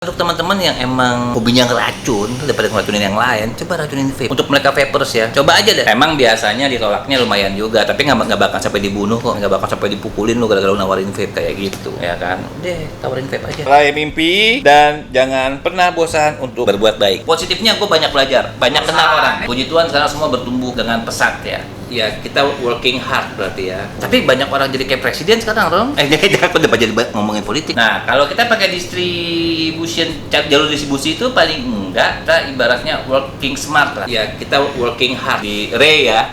Untuk teman-teman yang emang hobinya ngeracun daripada ngeracunin yang lain, coba racunin vape. Untuk mereka vapers ya, coba aja deh. Emang biasanya ditolaknya lumayan juga, tapi nggak bakal sampai dibunuh kok, nggak bakal sampai dipukulin lu gara-gara lu nawarin vape kayak gitu, ya kan? Deh, tawarin vape aja. Raih mimpi dan jangan pernah bosan untuk berbuat baik. Positifnya gue banyak belajar, banyak kenal orang. Puji Tuhan sekarang semua bertumbuh dengan pesat ya. Ya kita working hard berarti ya. Tapi banyak orang jadi kayak presiden sekarang, Rom. Jangan udah jadi ngomongin politik. Nah, kalau kita pakai distribution jalur distribusi itu paling enggak kita ibaratnya working smart lah. Ya kita working hard di Ray ya.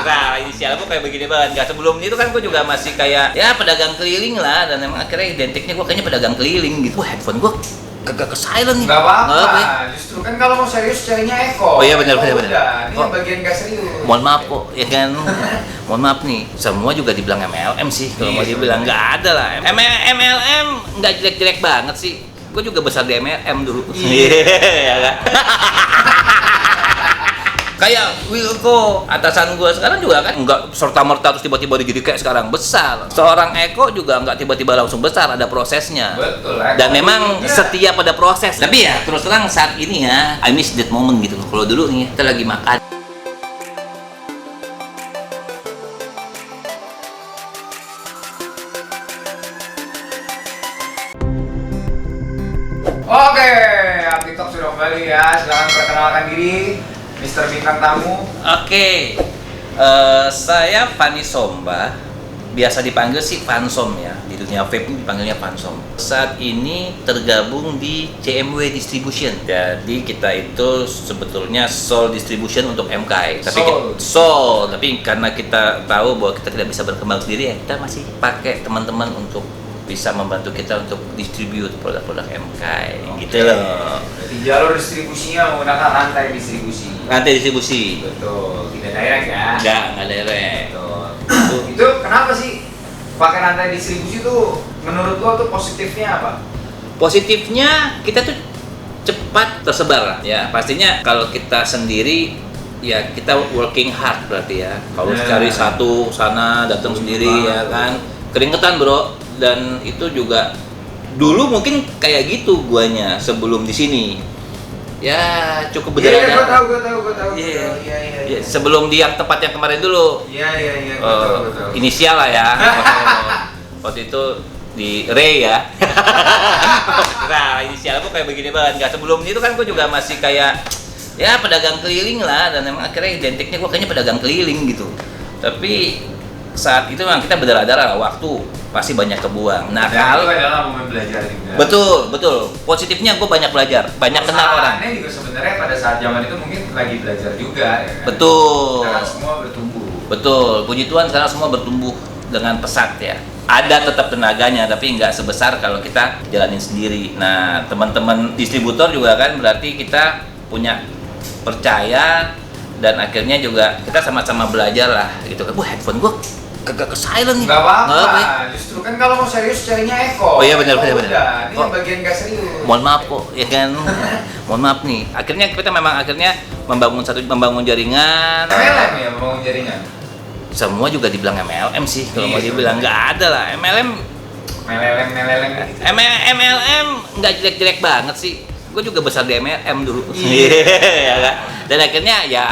Nah, inisial gue kayak begini banget. Gak sebelum itu kan gue juga masih kayak ya pedagang keliling lah, dan emang akhirnya identiknya gue kayaknya pedagang keliling gitu. Wah, handphone gue kagak ke silent nih. Gak apa-apa, justru kan kalau mau serius carinya Eko. Oh iya benar. Ini yang bagian gak serius. Mohon maaf kok, ya kan. Mohon maaf nih, semua juga dibilang MLM sih. Kalau mau dibilang nggak ada lah. MLM nggak jelek-jelek banget sih. Gue juga besar di MLM dulu. Iya kan. Kayak Wilko, atasan gue sekarang juga kan nggak serta-merta terus tiba-tiba jadi kayak sekarang besar. Seorang Eko juga nggak tiba-tiba langsung besar, ada prosesnya. Betul. Dan memang setia pada proses. Tapi ya terus terang saat ini ya, I miss that moment gitu loh. Kalau dulu nih kita lagi makan. Oke, Update Talk sudah kembali ya. Silahkan perkenalkan diri, Mr. Bintang Tamu. Oke, saya Fani Somba, biasa dipanggil sih Fansom ya, di dunia vape dipanggilnya Fansom. Saat ini tergabung di CMW Distribution. Jadi kita itu sebetulnya sole distribution untuk MKI. Tapi karena kita tahu bahwa kita tidak bisa berkembang sendiri ya, kita masih pakai teman-teman untuk bisa membantu kita untuk distribute produk-produk MKI. Gitu loh. Jadi jalur distribusinya menggunakan rantai distribusi. Rantai distribusi. Betul, tidak direct ya. Nggak direct. Betul. Itu kenapa sih pakai rantai distribusi itu menurut lo tuh positifnya apa? Positifnya kita tuh cepat tersebar ya. Pastinya kalau kita sendiri ya kita working hard berarti ya. Kalau cari satu sana datang sendiri ya kan. Keringetan, Bro. Dan itu juga dulu mungkin kayak gitu guanya sebelum di sini. Ya cukup berdarah-darah. Iya, gue tahu. Iya. Sebelum di yang tempat yang kemarin dulu. Iya, betul. Inisial lah ya. Waktu itu di Ray ya. Nah, inisial gue kayak begini banget. Gak sebelum itu kan gue juga masih kayak ya pedagang keliling lah, dan emang akhirnya identiknya gue kayaknya pedagang keliling gitu. Tapi saat itu memang kita berdarah-darah, waktu pasti banyak kebuang. Nah, kalau itu adalah momen belajar juga. Betul. Positifnya gue banyak belajar, banyak kenal orang. Ini juga sebenarnya pada saat zaman itu mungkin lagi belajar juga, ya kan? Betul. Sekarang semua bertumbuh. Betul. Puji Tuhan sekarang semua bertumbuh dengan pesat ya. Ada tetap tenaganya, tapi nggak sebesar kalau kita jalanin sendiri. Nah, teman-teman distributor juga kan berarti kita punya percaya, dan akhirnya juga kita sama-sama belajar lah gitu kan. Wah, handphone gue kagak ke silent nih. Gak apa-apa, justru kan kalau mau serius carinya Eko. Oh iya benar. Ini yang bagian gak serius. Mohon maaf kok, ya kan. Mohon maaf nih. Akhirnya kita memang membangun jaringan. MLM ya, membangun jaringan. Semua juga dibilang MLM sih. Kalau mau dibilang nggak ada lah. Meleleng gitu. MLM nggak jelek-jelek banget sih. Gue juga besar di MLM dulu. Iya kan. Dan akhirnya ya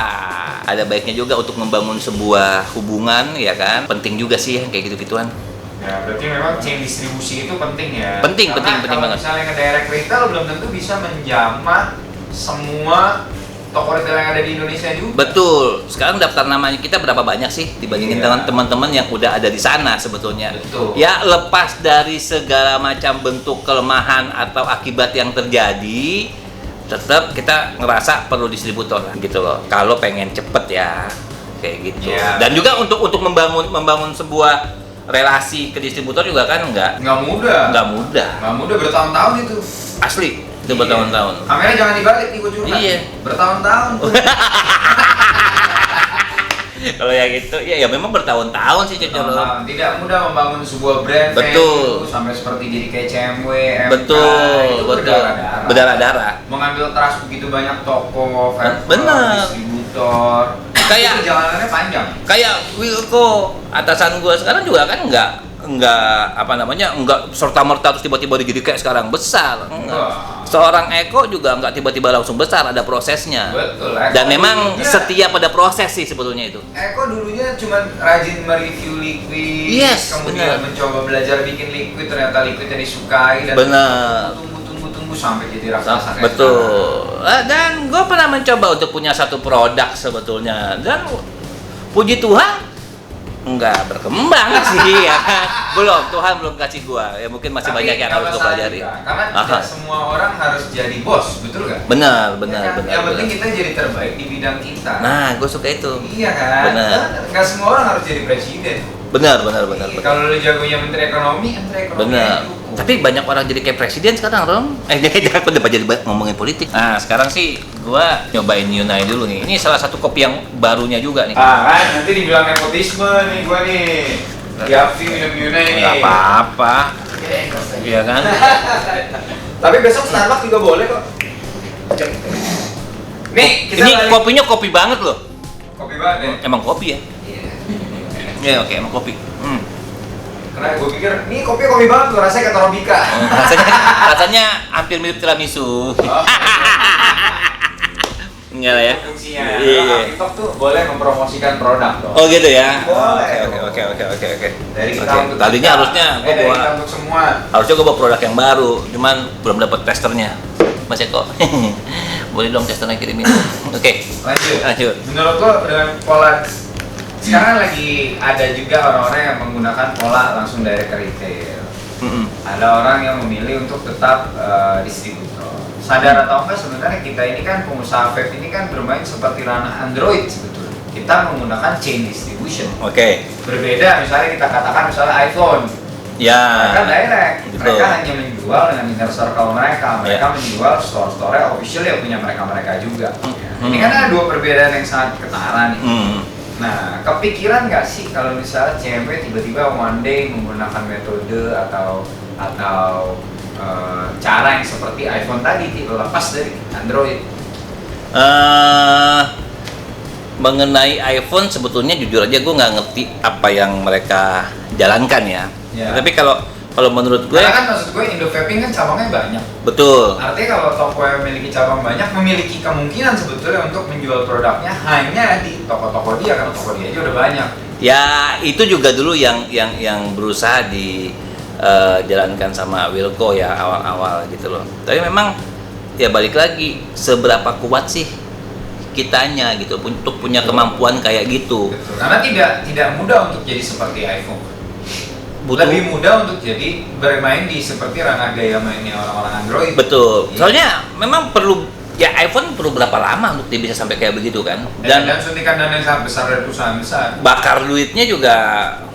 ada baiknya juga untuk membangun sebuah hubungan, ya kan. Penting juga sih kayak gitu-gituan. Ya, berarti memang chain distribusi itu penting ya. Penting banget. Banget. Misalnya ke direct retail belum tentu bisa menjamah semua toko retail yang ada di Indonesia juga. Betul. Sekarang daftar namanya kita berapa banyak sih dibandingin dengan teman-teman yang udah ada di sana sebetulnya. Betul. Ya lepas dari segala macam bentuk kelemahan atau akibat yang terjadi, tetap kita ngerasa perlu distributor gitu loh. Kalau pengen cepet ya kayak gitu. Ya, dan juga untuk membangun sebuah relasi ke distributor juga kan nggak mudah. Nggak mudah Bertahun-tahun itu. asli. Itu bertahun-tahun. Kameranya jangan dibalik nih, gue curhat. Iya. Bertahun-tahun. Kalau yang itu ya memang bertahun-tahun sih Cocok. Tidak mudah membangun sebuah brand. Betul. Sampai seperti jadi kayak CMW, MK. Betul. Berdarah-darah. Mengambil trust begitu banyak toko, bener. distributor. Kayak jalanannya panjang. Kayak Wilko, atasan gue sekarang juga kan nggak enggak serta-merta terus tiba-tiba jadi kayak sekarang besar. Enggak. Seorang Eko juga enggak tiba-tiba langsung besar, ada prosesnya. Betul. Eko Dan memang dulunya, setia pada proses sih sebetulnya itu. Eko dulunya cuma rajin mereview liquid, Yes, kemudian benar. mencoba belajar bikin liquid, ternyata liquidnya disukai dan Benar. tunggu sampai jadi raksasa kayak Betul. Dan gue pernah mencoba untuk punya satu produk sebetulnya, dan puji Tuhan nggak berkembang sih ya. Tuhan belum kasih gua ya, mungkin masih Tapi banyak yang nggak harus gua masalah pelajari. juga, karena tidak semua orang harus jadi bos, betul nggak? Benar. Ya kan? Yang penting kita jadi terbaik di bidang kita. Nah, gue suka itu. Iya kan? Benar. Nggak semua orang harus jadi presiden. Benar. Kalau lu jagonya menteri ekonomi Benar. cukup. Tapi banyak orang jadi kayak presiden sekarang, Rom. Jangan udah jadi ngomongin politik. Nah, sekarang sih gua nyobain Yunai dulu nih. Ini salah satu kopi yang barunya juga nih. Kan nanti dibilang nepotisme nih gua nih. Yafi minum Yunai nih. Nggak apa-apa. Iya kan? Tapi besok Starbucks juga boleh kok. Nih, kita Ini balik. kopinya kopi banget loh. Kopi banget ya. Emang kopi ya? Iya. Ya oke, emang kopi. Karena gue pikir, nih kopi banget tuh, rasanya kayak Torobika. Rasanya hampir mirip tiramisu. Enggak lah ya. Fungsinya. Iya. Kalau TikTok tuh boleh mempromosikan produk loh. Oh gitu ya. Boleh. Oke. Dari kita Oke. untuk Tadinya harusnya gua dari bawa, kita untuk semua. harusnya gua bawa produk yang baru, cuman belum dapat testernya. Mas Eko. Boleh dong testernya kirimin. Oke. Lanjut. Menurut lo dengan pola sekarang lagi ada juga orang-orang yang menggunakan pola langsung dari ke retail. Ada orang yang memilih untuk tetap distributor. Sadar atau enggak sebenarnya kita ini kan pengusaha vape ini kan bermain seperti ranah Android sebetulnya. Kita menggunakan chain distribution. Oke. Berbeda misalnya kita katakan misalnya iPhone. Ya. Mereka direct, Betul. mereka hanya menjual dengan inner circle mereka menjual store-store official yang punya mereka juga. Ini kan ada dua perbedaan yang sangat ketara nih. Nah, kepikiran nggak sih kalau misalnya CMP tiba-tiba one day menggunakan metode atau cara yang seperti iPhone tadi, lepas dari Android? Mengenai iPhone sebetulnya jujur aja gue nggak ngerti apa yang mereka jalankan ya. Tapi kalau menurut gue, Karena kan maksud gue Indo Vaping kan cabangnya banyak. betul. Artinya kalau toko yang memiliki cabang banyak memiliki kemungkinan sebetulnya untuk menjual produknya hanya di toko-toko dia, karena toko dia aja udah banyak. Ya itu juga dulu yang berusaha dijalankan sama Wilco ya awal-awal gitu loh. Tapi memang ya balik lagi, seberapa kuat sih kitanya gitu untuk punya kemampuan kayak gitu. Betul. Karena tidak mudah untuk jadi seperti iPhone. Lebih mudah untuk jadi bermain di seperti ranah gaya mainnya orang-orang Android. Betul. Soalnya memang perlu ya, iPhone perlu berapa lama untuk dia bisa sampai kayak begitu kan? Dan suntikan dana yang sangat besar dari perusahaan besar. Bakar duitnya juga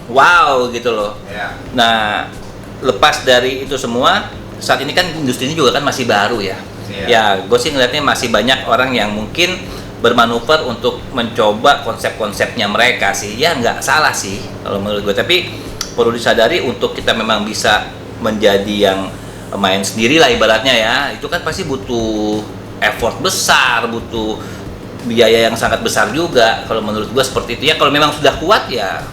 wow gitu loh. Ya. Nah, lepas dari itu semua, saat ini kan industri ini juga kan masih baru ya. Iya. Ya, gue sih ngeliatnya masih banyak orang yang mungkin bermanuver untuk mencoba konsep-konsepnya mereka sih. Ya nggak salah sih kalau menurut gue. Tapi perlu disadari untuk kita memang bisa menjadi yang main sendiri lah ibaratnya ya. Itu kan pasti butuh effort besar, butuh biaya yang sangat besar juga. Kalau menurut gue seperti itu ya. Kalau memang sudah kuat ya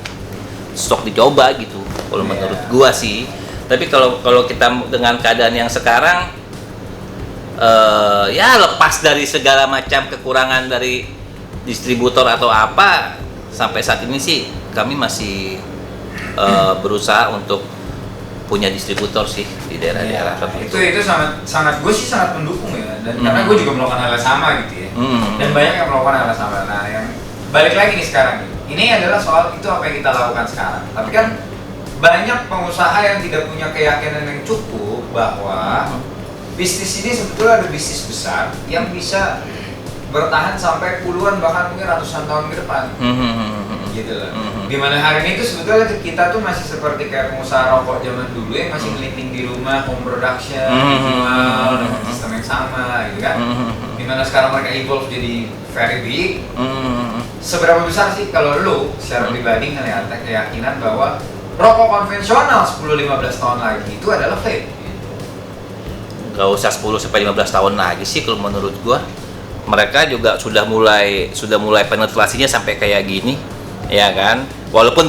stok dicoba gitu. Kalau menurut gue sih. Tapi kalau kita dengan keadaan yang sekarang, ya lepas dari segala macam kekurangan dari distributor atau apa, sampai saat ini sih kami masih berusaha untuk punya distributor sih di daerah-daerah itu sangat gue sih sangat mendukung ya, dan karena gue juga melakukan hal yang sama gitu ya, dan banyak yang melakukan hal yang sama. Nah, yang balik lagi nih sekarang ini adalah soal itu apa yang kita lakukan sekarang. Tapi kan banyak pengusaha yang tidak punya keyakinan yang cukup bahwa bisnis ini sebetulnya ada bisnis besar yang bisa bertahan sampai puluhan bahkan mungkin ratusan tahun ke depan. Gitu loh. Dimana hari ini tuh sebetulnya kita tuh masih seperti kayak pengusaha rokok zaman dulu yang masih meliping di rumah, home production, jual dengan sistem yang sama gitu kan. Dimana sekarang mereka evolve jadi very big. Seberapa besar sih kalau lu secara pribadi ngeliat keyakinan bahwa rokok konvensional 10-15 tahun lagi itu adalah vape? Gak usah 10-15 tahun lagi sih kalau menurut gua. Mereka juga sudah mulai penetrasinya sampai kayak gini, ya kan? Walaupun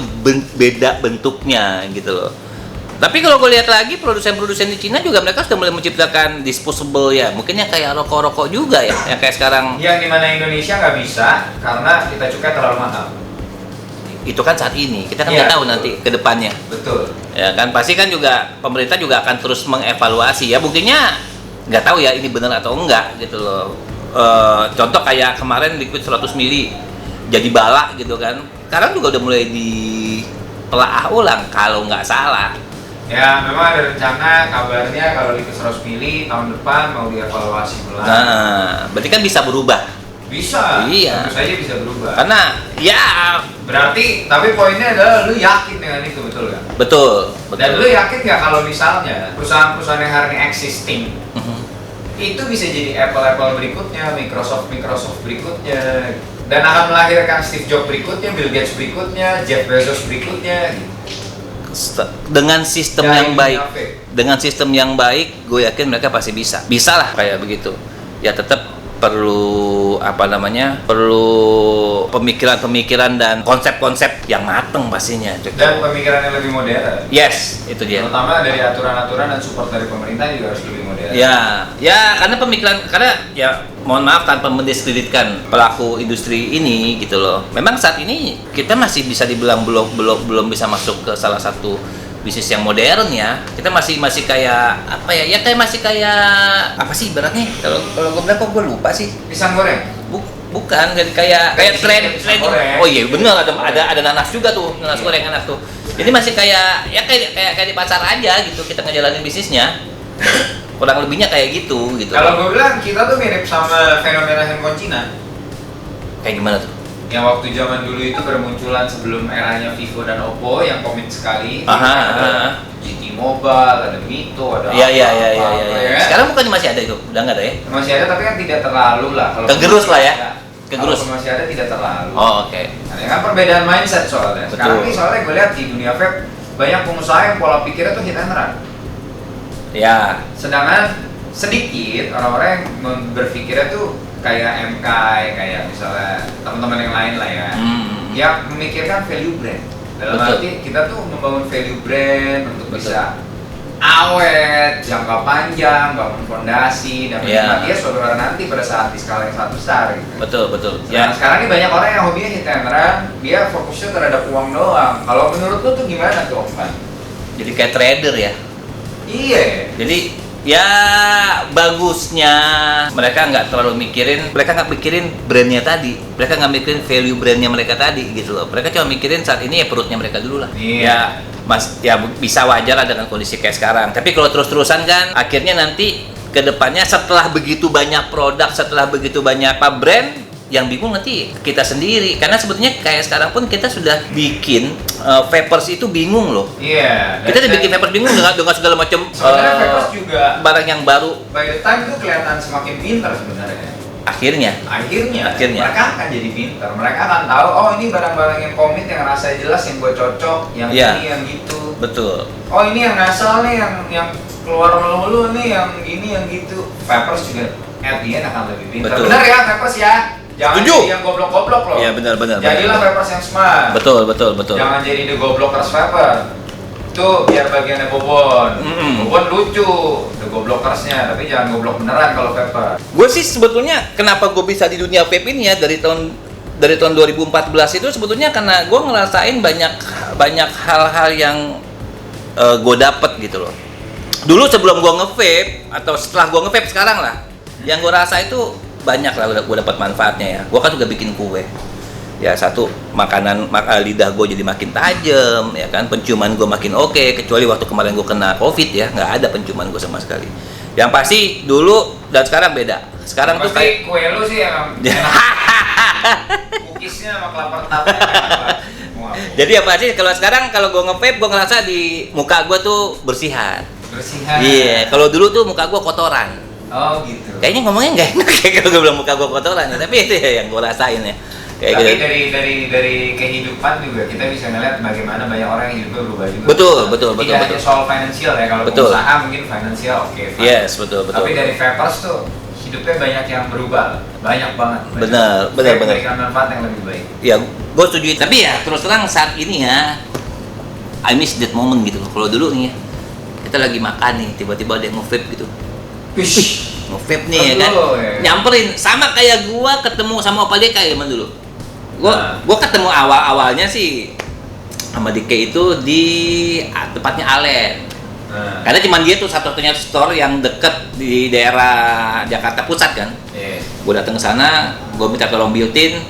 beda bentuknya gitu loh. Tapi kalau gue lihat lagi produsen-produsen di Cina juga mereka sudah mulai menciptakan disposable ya. Mungkin yang kayak rokok-rokok juga ya, yang kayak sekarang. Yang dimana Indonesia nggak bisa karena kita cukai terlalu mahal. Itu kan saat ini, kita kan Iya, nggak tahu betul. nanti ke depannya. Betul. Ya kan pasti kan juga pemerintah juga akan terus mengevaluasi ya. Buktinya nggak tahu ya ini benar atau enggak gitu loh. Contoh kayak kemarin liquid 100 mili jadi bala gitu kan. Sekarang juga udah mulai ditelaah ulang kalau nggak salah. Ya, memang ada rencana kabarnya kalau liquid 100 mili tahun depan mau dievaluasi ulang. Nah, berarti kan bisa berubah. Bisa. Iya. Tentu saja bisa berubah. Karena ya Berarti, tapi poinnya adalah lu yakin dengan itu, betul nggak? betul. Dan lu yakin nggak kalau misalnya perusahaan-perusahaan yang hari ini existing Mhm. itu bisa jadi Apple berikutnya, Microsoft berikutnya, dan akan melahirkan Steve Jobs berikutnya, Bill Gates berikutnya, Jeff Bezos berikutnya. Gitu. Dengan sistem Dari yang baik, dunia vape. dengan sistem yang baik, gue yakin mereka pasti bisa lah kayak begitu. Ya tetap perlu perlu pemikiran dan konsep-konsep yang mateng pastinya. Dan pemikiran yang lebih modern. Yes, itu dia. Terutama dari aturan-aturan dan support dari pemerintah juga harus lebih modern. Ya karena ya mohon maaf tanpa mendiskreditkan pelaku industri ini gitu loh. Memang saat ini kita masih bisa dibilang belum bisa masuk ke salah satu bisnis yang modern ya. Kita masih kayak apa ya? Ya kayak masih kayak apa sih ibaratnya? Kalau gue bilang kok gue lupa sih. Pisang goreng. Bukan jadi kayak tren. Goreng. Oh iya benar ada nanas juga tuh, nanas goreng enak tuh. Jadi masih kayak di pasar aja gitu kita ngejalanin bisnisnya. Kurang lebihnya kayak gitu. Kalau gue bilang kita tuh mirip sama fenomena handphone Cina. Kayak gimana tuh? Yang waktu zaman dulu itu bermunculan sebelum eranya Vivo dan Oppo yang komit sekali. Aha. GT Mobile, ada Mito, ada Iya. ya. Sekarang bukan masih ada itu? Udah nggak ada ya? Masih ada tapi kan tidak terlalu lah. Kalau Kegerus lah ya? Kegerus. Kegerus. Kalau masih ada tidak terlalu. Oh, oke. Nah, ini kan perbedaan mindset soalnya. Sekarang Betul. ini soalnya gue lihat di dunia vape banyak pengusaha yang pola pikirnya tuh hit and run. Ya. Sedangkan sedikit orang-orang yang berpikirnya tuh kayak MK, kayak misalnya teman-teman yang lain lah ya, yang memikirkan value brand. Dalam Betul. arti kita tuh membangun value brand untuk Betul. bisa awet, jangka panjang, bangun fondasi, dan Ya. menikmati suatu hari nanti pada saat di skala yang sangat besar gitu. Betul. Nah, sekarang ini banyak orang yang hobinya hit and run, dia fokusnya terhadap uang doang. Kalau menurut lu tuh gimana tuh, Om Pan? Jadi kayak trader ya. Iya. Jadi ya bagusnya mereka nggak mikirin brandnya tadi, mereka nggak mikirin value brandnya mereka tadi gitu loh. Mereka cuma mikirin saat ini ya perutnya mereka dulu lah. Iya. Ya bisa wajar lah dengan kondisi kayak sekarang. Tapi kalau terus-terusan kan akhirnya nanti kedepannya setelah begitu banyak produk, setelah begitu banyak brand, yang bingung nanti kita sendiri. Karena sebetulnya kayak sekarang pun kita sudah bikin vapers itu bingung loh. Iya. Kita udah bikin vapers bingung dengan segala macam Sebenarnya vapers juga barang yang baru. by the time itu kelihatan semakin pintar sebenarnya. Akhirnya Akhirnya mereka akan jadi pintar. Mereka akan tahu, oh ini barang-barang yang komit, yang rasanya jelas, yang gue cocok, yang Iya. ini, yang gitu. betul. Oh ini yang ngasal nih, yang keluar melulu nih, yang gini, yang gitu. Vapers juga at the end akan lebih pintar. Betul. Benar ya vapers ya? Jangan Setuju. jadi yang goblok-goblok loh. Iya benar. Jadilah vapers yang smart. Betul. Jangan jadi the goblokers vapor. Itu biar bagiannya Bobon. Bobon lucu, the goblokersnya, tapi jangan goblok beneran kalau vapor. Gue sih sebetulnya kenapa gue bisa di dunia vape ini ya dari tahun 2014 itu sebetulnya karena gue ngerasain banyak hal-hal yang gue dapet gitu loh. Dulu sebelum gue nge-vape atau setelah gue nge-vape sekarang lah, yang gue rasa itu banyak lah gue dapat manfaatnya ya. Gue kan juga bikin kue. Ya satu lidah gue jadi makin tajam ya kan, penciuman gue makin oke, kecuali waktu kemarin gue kena COVID ya, nggak ada penciuman gue sama sekali. Yang pasti dulu dan sekarang beda. Sekarang tuh Pasti kayak kue lu sih yang cookiesnya sama kelapa tetapnya. jadi apa sih kalau sekarang kalau gue nge-vape gue ngerasa di muka gue tuh bersihan. Bersihan. Iya, kalau dulu tuh muka gue kotoran. Oh gitu. Kayaknya ngomongnya nggak enak kayak kalau gue bilang muka gue kotoran ya, tapi itu ya yang gue rasain ya. Kayak Tapi gitu. dari kehidupan juga kita bisa ngeliat bagaimana banyak orang yang hidupnya berubah juga. Betul. Tidak hanya soal finansial ya, kalau Betul. pengusaha mungkin finansial oke. Fine. Yes, betul. Tapi dari vapers tuh hidupnya banyak yang berubah, banyak banget. Benar. Memberikan manfaat yang lebih baik. Ya, gue setuju. Tapi ya terus terang saat ini ya, I miss that moment gitu loh. Kalau dulu nih ya, kita lagi makan nih, tiba-tiba ada yang nge-vape gitu. Wish. Nge-vape nih ya kan. Nyamperin sama kayak gua ketemu sama Opa Deka ya dulu. Gua ketemu awalnya sih sama Dike itu di tempatnya Alen. Karena cuma dia tuh satu-satunya store yang deket di daerah Jakarta Pusat kan. Gue datang ke sana, gue minta tolong built-in,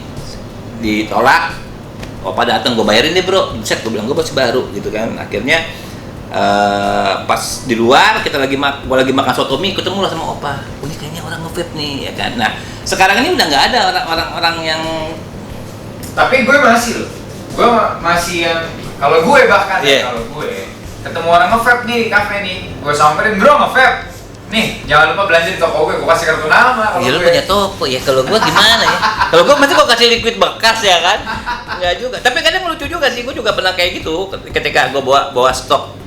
ditolak. Opa datang, gue bayarin deh bro. Set, gue bilang gue masih baru gitu kan. Akhirnya pas di luar kita lagi makan soto mie, ketemu lah sama Opa. Ini kayaknya orang nge-vape nih ya kan. Nah sekarang ini udah nggak ada orang-orang yang. Tapi gue masih yang kalau gue bahkan kalau gue ketemu orang nge-vape nih di kafe nih, gue samperin bro nge-vape. Nih, jangan lupa belanja di toko gue kasih kartu nama. Ya lu punya toko ya, kalau gue gimana ya? Kalau gue masih gue kasih liquid bekas ya kan? Enggak juga. Tapi kadang lucu juga sih, gue juga pernah kayak gitu. Ketika gue bawa stok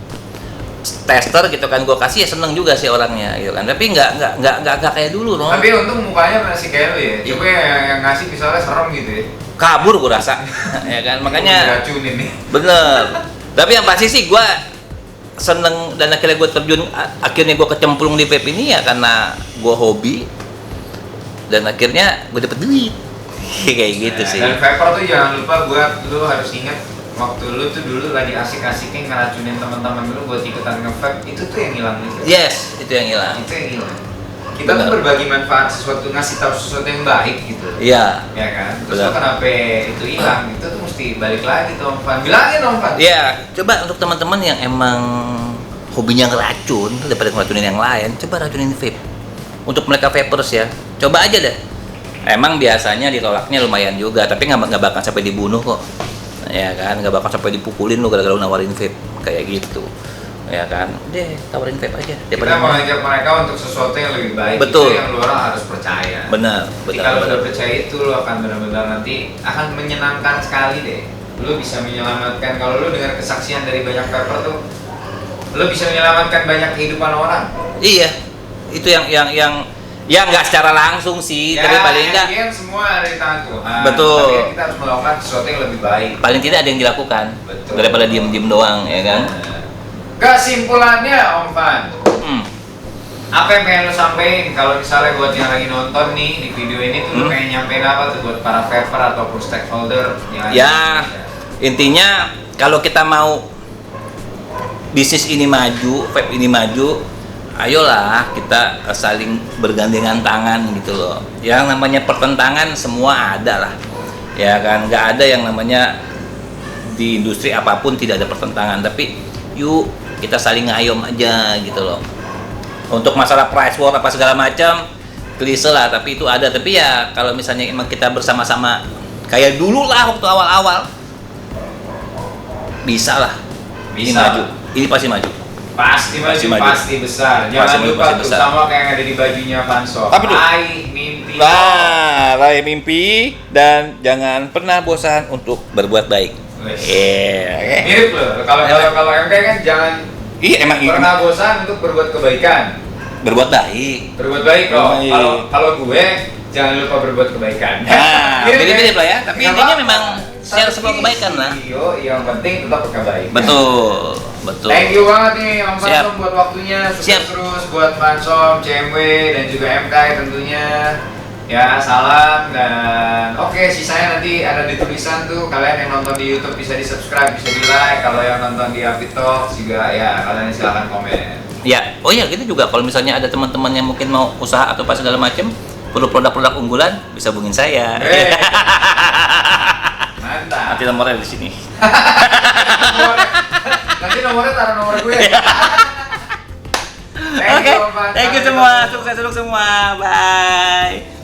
tester gitu kan, gue kasih ya seneng juga sih orangnya gitu kan. Tapi nggak kayak dulu loh. Tapi untung mukanya masih kayak lu ya. Coba yang ngasih misalnya serem gitu ya. Kabur gue rasa, ya kan? Makanya. Diracunin nih. Bener. Tapi yang pasti sih gue seneng dan akhirnya gue gue kecemplung di vape ini ya karena gue hobi dan akhirnya gue dapet duit kayak gitu sih. Dan vapor tuh jangan lupa lu harus ingat waktu lu tuh dulu lagi asik-asiknya ngeracunin teman-teman lu buat ikutan nge-vape, itu tuh yang hilang gitu. Yes, itu yang hilang. Kita tuh berbagi manfaat sesuatu, ngasih tahu sesuatu yang baik gitu. Iya. Ya kan? Terus lu kenapa itu hilang? Itu tuh mesti balik lagi tuh Om Fan. Bilangin Om Fan. Iya, coba untuk teman-teman yang emang hobinya ngeracun daripada ngeracunin yang lain, coba racunin vape. Untuk mereka vapers ya, coba aja deh. Emang biasanya ditolaknya lumayan juga, tapi nggak bakal sampai dibunuh kok. Ya kan, nggak bakal sampai dipukulin lu gara-gara lu nawarin vape kayak gitu. Ya kan, deh tawarin vape aja. Kita mengajak mereka untuk sesuatu yang lebih baik. Betul. Itu yang lu orang harus percaya. Benar. Kalau udah percaya itu lu akan benar-benar nanti akan menyenangkan sekali deh. Lu bisa menyelamatkan, kalau lu dengar kesaksian dari banyak vaper tuh, lu bisa menyelamatkan banyak kehidupan orang. Iya, itu yang ya nggak secara langsung sih, ya, tapi paling enggak. Yang semua ada di tangan Tuhan. Betul. Tapi kita harus melakukan sesuatu yang lebih baik. Paling tidak ada yang dilakukan. Betul. Daripada diem-diem doang, ya kan? Kesimpulannya Om Fan, apa yang pengen lo sampein kalau misalnya buat yang lagi nonton nih di video ini tuh lo pengen nyampein apa tuh buat para vaper ataupun stakeholder yang ya intinya kalau kita mau bisnis ini maju, vape ini maju, ayolah kita saling bergandengan tangan gitu loh. Yang namanya pertentangan semua ada lah, ya kan? Nggak ada yang namanya di industri apapun tidak ada pertentangan, tapi yuk kita saling ngayom aja gitu loh. Untuk masalah price war apa segala macam klise lah, tapi itu ada. Tapi ya kalau misalnya emang kita bersama-sama kayak dulu lah waktu awal-awal, bisa lah. Ini maju, ini pasti maju. Pasti maju, pasti besar. Jangan lupa tuh sama kayak yang ada di bajunya Panso. Raih mimpi. Raih mimpi dan jangan pernah bosan untuk berbuat baik. Mirip loh. Kalau MK kan jangan emang pernah bosan untuk berbuat kebaikan. Berbuat baik. Berbuat baik loh. Kalau gue jangan lupa berbuat kebaikan. Nah, mirip-mirip lah ya. Tapi intinya memang share semua kebaikan lah. Yang penting tetap kebaikan. Betul. Thank you banget nih Om Pansom buat waktunya. Sukses terus buat Pansom, CMW dan juga MK tentunya. Ya, salam dan oke, sisanya nanti ada di tulisan tuh. Kalian yang nonton di YouTube bisa di-subscribe, bisa di-like. Kalau yang nonton di Happy Talk juga ya, kalian silahkan komen. Ya, oh ya, gitu juga kalau misalnya ada teman-teman yang mungkin mau usaha atau apa segala macam, perlu produk-produk unggulan, bisa hubungin saya. Mantap. Nanti nomornya di sini. Nanti nomornya taruh nomor gue. Oke, thank you semua, sukses semua, bye.